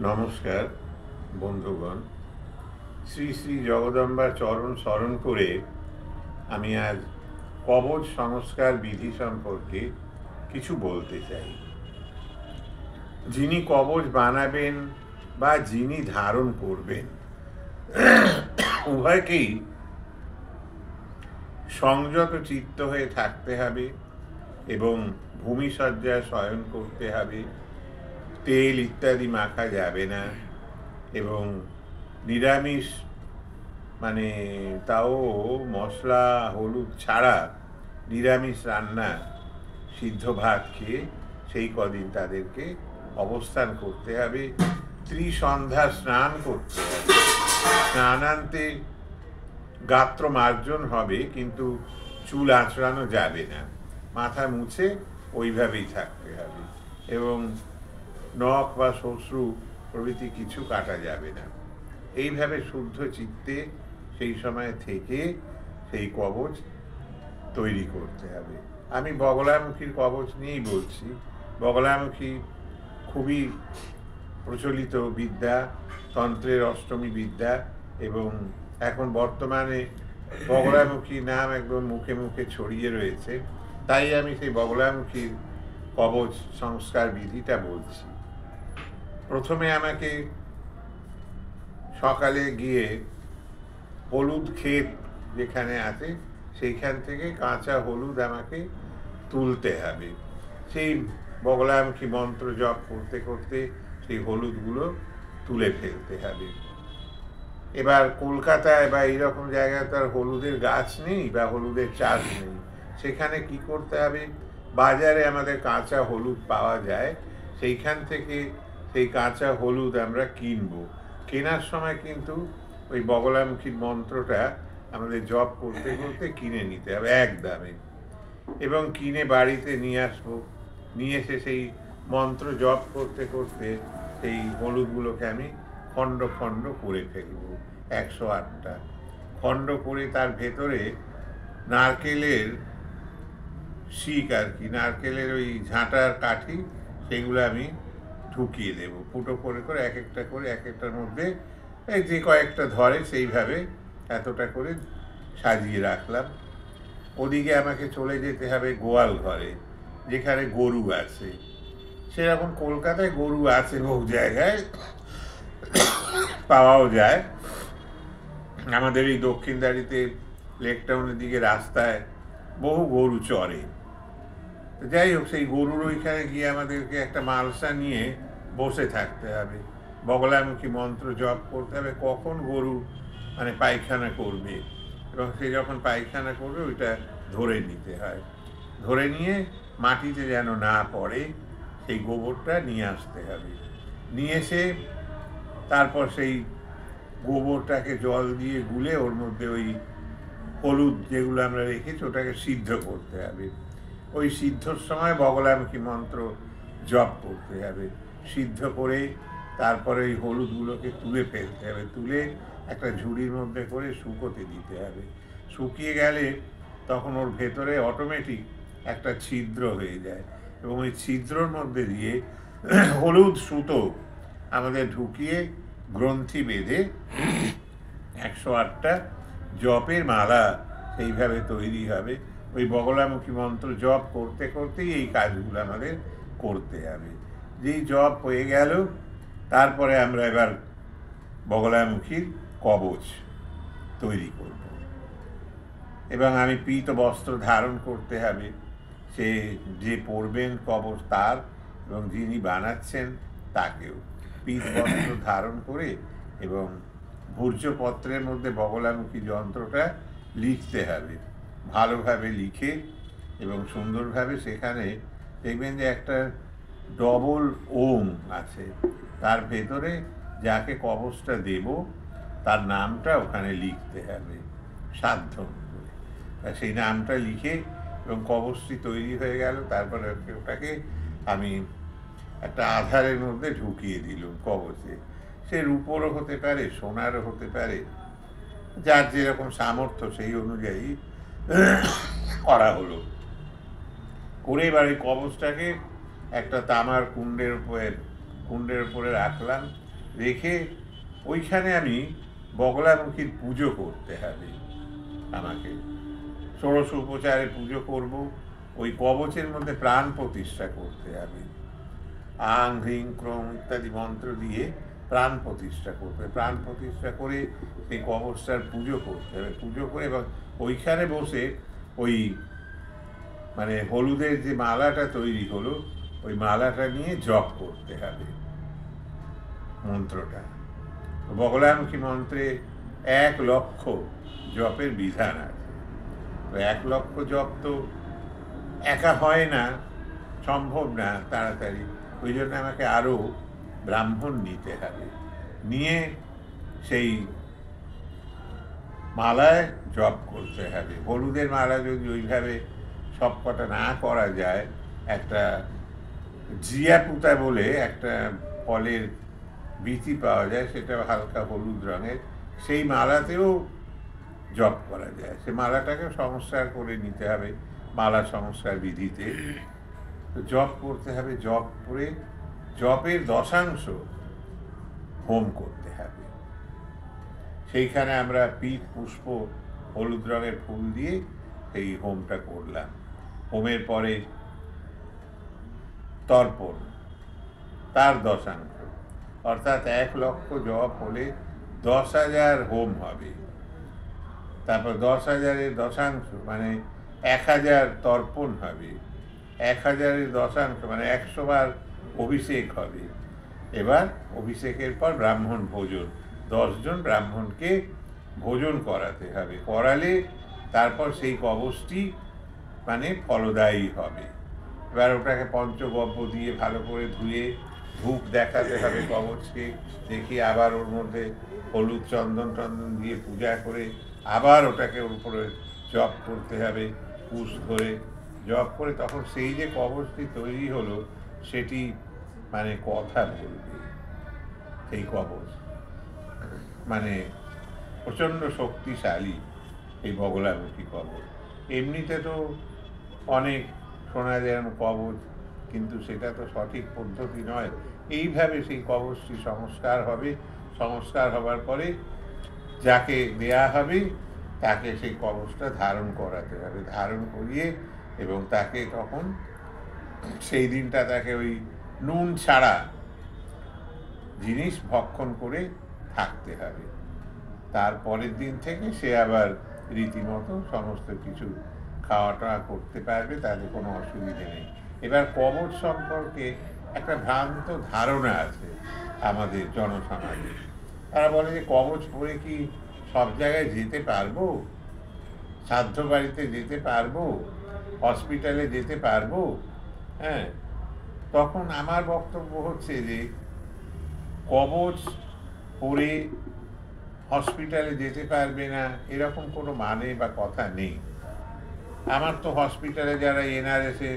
নমস্কার বন্ধুগণ, শ্রী শ্রী জগদম্বার চরণ স্মরণ করে আমি আজ কবচ সংস্কার বিধি সম্পর্কে কিছু বলতে চাই। যিনি কবচ বানাবেন বা যিনি ধারণ করবেন, উভয়কেই সংযত চিত্ত হয়ে থাকতে হবে এবং ভূমিসজ্জায় শয়ন করতে হবে। তেল ইত্যাদি মাখা যাবে না এবং নিরামিষ মানে তাও মশলা হলুদ ছাড়া নিরামিষ রান্না সিদ্ধ ভাত খেয়ে সেই কদিন তাদেরকে অবস্থান করতে হবে। ত্রিসন্ধ্যা স্নান করতে হবে। স্নানান্তে গাত্র মার্জন হবে, কিন্তু চুল আঁচড়ানো যাবে না, মাথা মুছে ওইভাবেই থাকতে হবে এবং নখ বা শ্বশ্রু প্রভৃতি কিছু কাটা যাবে না। এইভাবে শুদ্ধ চিত্তে সেই সময় থেকে সেই কবচ তৈরি করতে হবে। আমি বগলামুখীর কবচ নিয়েই বলছি। বগলামুখী খুবই প্রচলিত বিদ্যা, তন্ত্রের অষ্টমী বিদ্যা, এবং এখন বর্তমানে বগলামুখী নাম একদম মুখে মুখে ছড়িয়ে রয়েছে। তাই আমি সেই বগলামুখীর কবচ সংস্কার বিধিটা বলছি। প্রথমে আমাকে সকালে গিয়ে হলুদ ক্ষেত যেখানে আছে সেইখান থেকে কাঁচা হলুদ আমাকে তুলতে হবে। সেই বগলামুখী মন্ত্র জপ করতে করতে সেই হলুদগুলো তুলে ফেলতে হবে। এবার কলকাতায় বা এইরকম জায়গায় তার হলুদের গাছ নেই বা হলুদের চাষ নেই, সেখানে কি করতে হবে, বাজারে আমাদের কাঁচা হলুদ পাওয়া যায়, সেইখান থেকে সেই কাঁচা হলুদ আমরা কিনবো। কেনার সময় কিন্তু ওই বগলামুখীর মন্ত্রটা আমাদের জপ করতে করতে কিনে নিতে হবে এক দামে, এবং কিনে বাড়িতে নিয়ে আসবো। নিয়ে এসে সেই মন্ত্র জপ করতে করতে সেই হলুদগুলোকে আমি খণ্ড খণ্ড করে ফেলবো। 108টা খণ্ড করে তার ভেতরে নারকেলের শিক আর কি, নারকেলের ওই ঝাঁটার কাঠি, সেগুলো আমি ঢুকিয়ে দেব ফুটো করে করে, এক একটা করে এক একটার মধ্যে এই যে কয়েকটা ধরে সেইভাবে এতটা করে সাজিয়ে রাখলাম। ওদিকে আমাকে চলে যেতে হবে গোয়াল ঘরে, যেখানে গরু আছে। সেরকম কলকাতায় গরু আছে, বহু জায়গায় পাওয়াও যায়। আমাদের এই দক্ষিণদাড়িতে লেক টাউনের দিকে রাস্তায় বহু গরু চড়ে। যাই হোক, সেই গরুর ওইখানে গিয়ে আমাদেরকে একটা মালসা নিয়ে বসে থাকতে হবে, বগলামুখী মন্ত্র জপ করতে হবে। কখন গরু মানে পায়খানা করবে এবং সে যখন পায়খানা করবে ওইটা ধরে নিতে হয়। ধরে নিয়ে মাটিতে যেন না পড়ে সেই গোবরটা নিয়ে আসতে হবে। নিয়ে এসে তারপর সেই গোবরটাকে জল দিয়ে গুলে ওর মধ্যে ওই হলুদ যেগুলো আমরা রেখেছি ওটাকে সিদ্ধ করতে হবে। ওই সিদ্ধর সময় বগলামুখী মন্ত্র জপ করতে হবে। সিদ্ধ করে তারপরে ওই হলুদগুলোকে তুলে ফেলতে হবে। তুলে একটা ঝুড়ির মধ্যে করে শুকোতে দিতে হবে। শুকিয়ে গেলে তখন ওর ভেতরে অটোমেটিক একটা ছিদ্র হয়ে যায়, এবং ওই ছিদ্রর মধ্যে দিয়ে হলুদ সুতো আমাদের ঢুকিয়ে গ্রন্থি বেঁধে 108টা জপের মালা সেইভাবে তৈরি হবে। ওই বগলামুখী মন্ত্র জপ করতে করতেই এই কাজগুলো আমাদের করতে হবে। যেই জপ হয়ে গেল, তারপরে আমরা এবার বগলামুখীর কবচ তৈরি করব, এবং আমি পীত বস্ত্র ধারণ করতে হবে। সে যে পরবেন কবচ তার, এবং যিনি বানাচ্ছেন তাকেও পীত বস্ত্র ধারণ করে এবং ভূর্জপত্রের মধ্যে বগলামুখী যন্ত্রটা লিখতে হবে। ভালোভাবে লিখে এবং সুন্দরভাবে সেখানে দেখবেন যে একটা ডবল ওম আছে, তার ভেতরে যাকে কবচটা দেব তার নামটা ওখানে লিখতে হবে সাধ্য করে। সেই নামটা লিখে এবং কবচটি তৈরি হয়ে গেল, তারপরে ওটাকে আমি একটা আধারের মধ্যে ঢুকিয়ে দিলাম কবচে। সে রূপোরও হতে পারে, সোনারও হতে পারে, যার যেরকম সামর্থ্য সেই অনুযায়ী করা হলো। করে এবার এই কবচটাকে একটা তামার কুণ্ডের উপরে রাখলাম। রেখে ওইখানে আমি বগলামুখীর পুজো করতে হবে আমাকে। ষোড়শ উপচারে পুজো করব, ওই কবচের মধ্যে প্রাণ প্রতিষ্ঠা করতে হবে। আং হ্রিং ক্রোং ইত্যাদি মন্ত্র দিয়ে প্রাণ প্রতিষ্ঠা করতে হবে। প্রাণ প্রতিষ্ঠা করে সেই কবচটার পুজো করতে হবে। পুজো করে এবং ওইখানে বসে ওই মানে হলুদের যে মালাটা তৈরি হলো ওই মালাটা নিয়ে জপ করতে হবে মন্ত্রটা। বগলামুখী মন্ত্রে 1,00,000 জপের বিধান আছে। 1,00,000 জপ তো একা হয় না, সম্ভব না তাড়াতাড়ি। ওই জন্য আমাকে আরও ব্রাহ্মণ নিতে হবে, নিয়ে সেই মালায় জপ করতে হবে। হলুদের মালা যদি ওইভাবে সব কটা না করা যায়, একটা জিয়াপুতা বলে একটা ফলের বিচি পাওয়া যায়, সেটা হালকা হলুদ রঙের, সেই মালাতেও জপ করা যায়। সে মালাটাকে সংস্কার করে নিতে হবে মালা সংস্কার বিধিতে। তো জপ করতে হবে, জপ করে জপের দশাংশ হোম করতে হবে। সেইখানে আমরা পিঠ পুষ্প হলুদ রঙের ফুল দিয়ে এই হোমটা করলাম। হোমের পরে তর্পণ, তার দশাংশ, অর্থাৎ 1,00,000 জপ হলে 10,000 হোম হবে। তারপর 10,000-এর দশাংশ মানে 1,000 তর্পণ হবে। 1,000-এর দশাংশ মানে 100 বার অভিষেক হবে। এবার অভিষেকের পর ব্রাহ্মণ ভোজন, 10 জন ব্রাহ্মণকে ভোজন করাতে হবে। করালে তারপর সেই কবচটি মানে ফলদায়ী হবে। এবার ওটাকে পঞ্চগব্য দিয়ে ভালো করে ধুয়ে ধূপ দেখাতে হবে কবচকে, দেখিয়ে আবার ওর মধ্যে হলুদ চন্দন টন্দন দিয়ে পূজা করে আবার ওটাকে উপরে জপ করতে হবে। কুশ ধরে জপ করে তখন সেই যে কবচটি তৈরি হলো সেটি মানে কথা বলবে। সেই কবচ মানে প্রচণ্ড শক্তিশালী এই বগলামুখী কবচ। এমনিতে তো অনেক শোনা যায় কবচ, কিন্তু সেটা তো সঠিক পদ্ধতি নয়। এইভাবে সেই কবচটি সংস্কার হবে। সংস্কার হবার পরে যাকে দেয়া হবে তাকে সেই কবচটা ধারণ করাতে হবে। ধারণ করিয়ে এবং তাকে তখন সেই দিনটা তাকে ওই নুন ছাড়া জিনিস ভক্ষণ করে থাকতে হবে। তারপরের দিন থেকে সে আবার রীতিমতো সমস্ত কিছু খাওয়া টাওয়া করতে পারবে, তাদের কোনো অসুবিধে নেই। এবার কবচ সম্পর্কে একটা ভ্রান্ত ধারণা আছে আমাদের জনসমাজে। তারা বলে যে কবচ পরে কি সব জায়গায় যেতে পারবো, শ্রাদ্ধ বাড়িতে যেতে পারবো, হসপিটালে যেতে পারবো। হ্যাঁ, তখন আমার বক্তব্য হচ্ছে যে কবচ পরে হসপিটালে যেতে পারবে না এরকম কোনো মানে বা কথা নেই। আমার তো হসপিটালে যারা এনআরএসে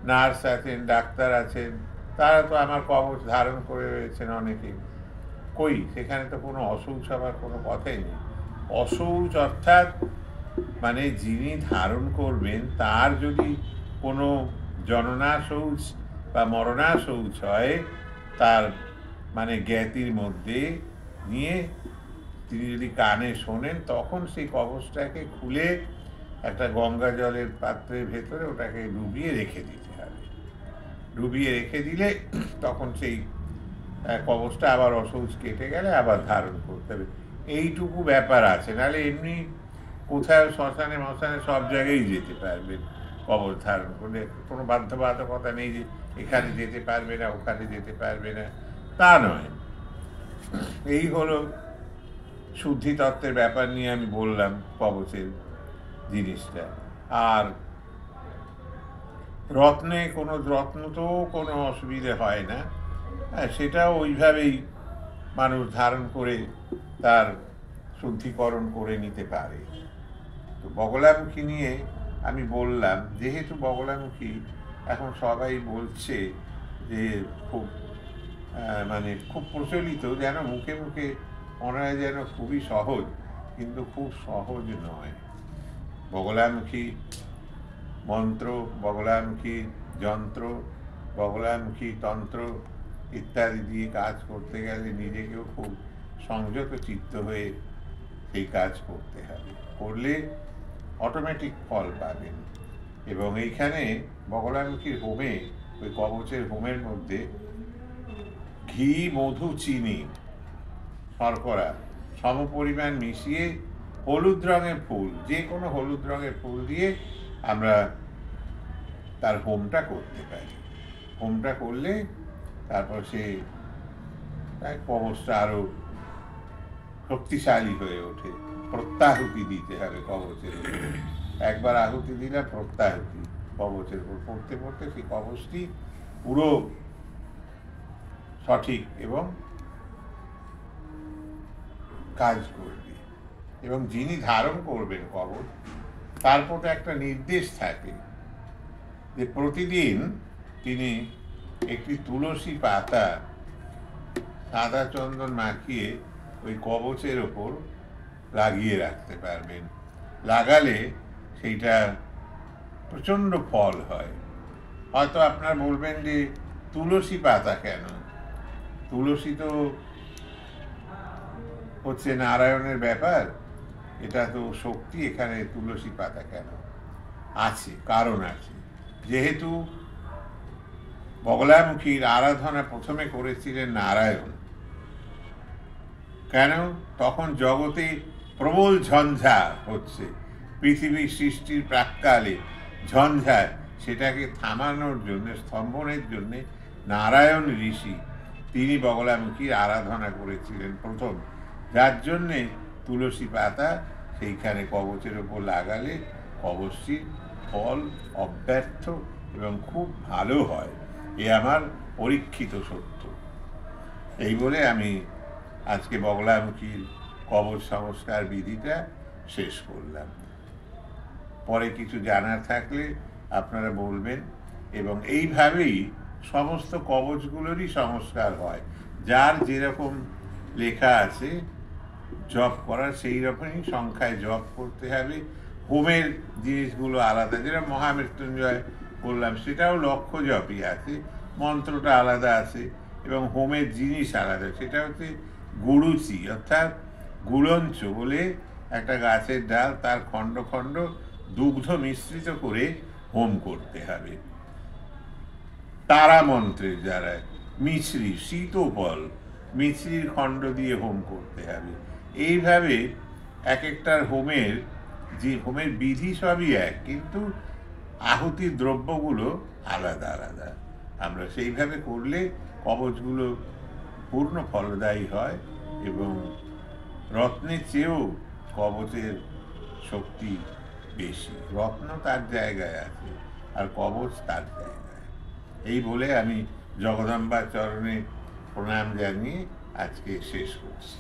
নার্স আছেন, ডাক্তার আছেন, তারা তো আমার কবচ ধারণ করে রয়েছেন অনেকেই। কই, সেখানে তো কোনো অশৌচ হবার কোনো কথাই নেই। অশৌচ অর্থাৎ মানে যিনি ধারণ করবেন তার যদি কোনো জননাশৌচ বা মরণাশৌচ হয়, তার মানে জ্ঞাতির মধ্যে নিয়ে তিনি যদি কানে শোনেন, তখন সেই কবচটাকে খুলে একটা গঙ্গা জলের পাত্রের ভেতরে ওটাকে ডুবিয়ে রেখে দিতে হবে। ডুবিয়ে রেখে দিলে তখন সেই কবচটা আবার অশৌচ কেটে গেলে আবার ধারণ করতে হবে। এইটুকু ব্যাপার আছে। নাহলে এমনি কোথায় শ্মশানে মশানে সব জায়গায় যেতে পারবেন কবচ ধারণ করলে। কোনো বাধ্যবাধকতা নেই যে এখানে যেতে পারবে না, ওখানে যেতে পারবে না, তা নয়। এই হলো শুদ্ধি তত্ত্বের ব্যাপার নিয়ে আমি বললাম কবচের জিনিসটা। আর রত্নে কোনো রত্ন তো কোনো অসুবিধে হয় না, হ্যাঁ, সেটাও ওইভাবেই মানুষ ধারণ করে তার শুদ্ধিকরণ করে নিতে পারে। তো বগলামুখী নিয়ে আমি বললাম, যেহেতু বগলামুখী এখন সবাই বলছে যে খুব মানে খুব প্রচলিত, যেন মুখে মুখে মনে হয় যেন খুবই সহজ, কিন্তু খুব সহজ নয়। বগলামুখী মন্ত্র, বগলামুখী যন্ত্র, বগলামুখী তন্ত্র ইত্যাদি দিয়ে কাজ করতে গেলে নিজেকেও খুব সংযত চিত্ত হয়ে সেই কাজ করতে হবে, করলে অটোমেটিক ফল পাবেন। এবং এইখানে বগলামুখীর হোমে, ওই কবচের হোমের মধ্যে ঘি, মধু, চিনি, শর্করা সমপরিমাণ মিশিয়ে হলুদ রঙের ফুল, যে কোনো হলুদ রঙের ফুল দিয়ে আমরা তার হোমটা করতে পারি। হোমটা করলে তারপর সে কবচটা আরো শক্তিশালী হয়ে ওঠে। প্রত্যাহুতি দিতে হবে কবচের উপর, একবার আহুতি দিলে প্রত্যাহুতি কবচের উপর পড়তে পড়তে সেই কবচটি পুরো সঠিক এবং কাজ করবে। এবং যিনি ধারণ করবেন কবচ, তার প্রতি একটা নির্দেশ থাকে যে প্রতিদিন তিনি একটি তুলসী পাতা সাদা চন্দন মাখিয়ে ওই কবচের ওপর লাগিয়ে রাখতে পারবেন। লাগালে সেইটা প্রচণ্ড ফল হয়। হয়তো আপনারা বলবেন যে তুলসী পাতা কেন? তুলসী তো হচ্ছে নারায়ণের ব্যাপার, এটা তো শক্তি, এখানে তুলসী পাতা কেন? আছে, কারণ আছে। যেহেতু বগলামুখীর আরাধনা প্রথমে করেছিলেন নারায়ণ, কেন? তখন জগতে প্রবল ঝঞ্ঝা হচ্ছে, পৃথিবীর সৃষ্টির প্রাক্কালে ঝঞ্ঝা, সেটাকে থামানোর জন্য, স্তম্ভনের জন্যে নারায়ণ ঋষি তিনি বগলামুখীর আরাধনা করেছিলেন প্রথম, যার জন্যে তুলসী পাতা সেইখানে কবচের ওপর লাগালে কবচটির ফল অব্যর্থ এবং খুব ভালো হয়। এ আমার পরীক্ষিত সত্য। এই বলে আমি আজকে বগলামুখীর কবচ সংস্কার বিধিটা শেষ করলাম। পরে কিছু জানার থাকলে আপনারা বলবেন। এবং এইভাবেই সমস্ত কবচগুলোরই সংস্কার হয়, যার যেরকম লেখা আছে জপ করার সেই রকমই সংখ্যায় জপ করতে হবে। হোমের জিনিসগুলো আলাদা, যেটা মহামৃত্যুঞ্জয় বললাম সেটাও লক্ষ্য জপই আছে, মন্ত্রটা আলাদা আছে, এবং হোমের জিনিস আলাদা। সেটা হচ্ছে গুরুচি, অর্থাৎ গুলঞ্চ বলে একটা গাছের ডাল, তার খণ্ড খণ্ড দুগ্ধ মিশ্রিত করে হোম করতে হবে। তারা মন্ত্রের দ্বারা মিছরি, শীতফল, মিছরির খণ্ড দিয়ে হোম করতে হবে। এইভাবে এক একটার হোমের বিধি সবই এক, কিন্তু আহুতির দ্রব্যগুলো আলাদা আলাদা। আমরা সেইভাবে করলে কবচগুলো পূর্ণ ফলদায়ী হয়, এবং রত্নের চেয়েও কবচের শক্তি বেশি। রত্ন তার জায়গায় আছে, আর কবচ তার জায়গায়। এই বলে আমি জগদম্বার চরণে প্রণাম জানিয়ে আজকে শেষ করছি।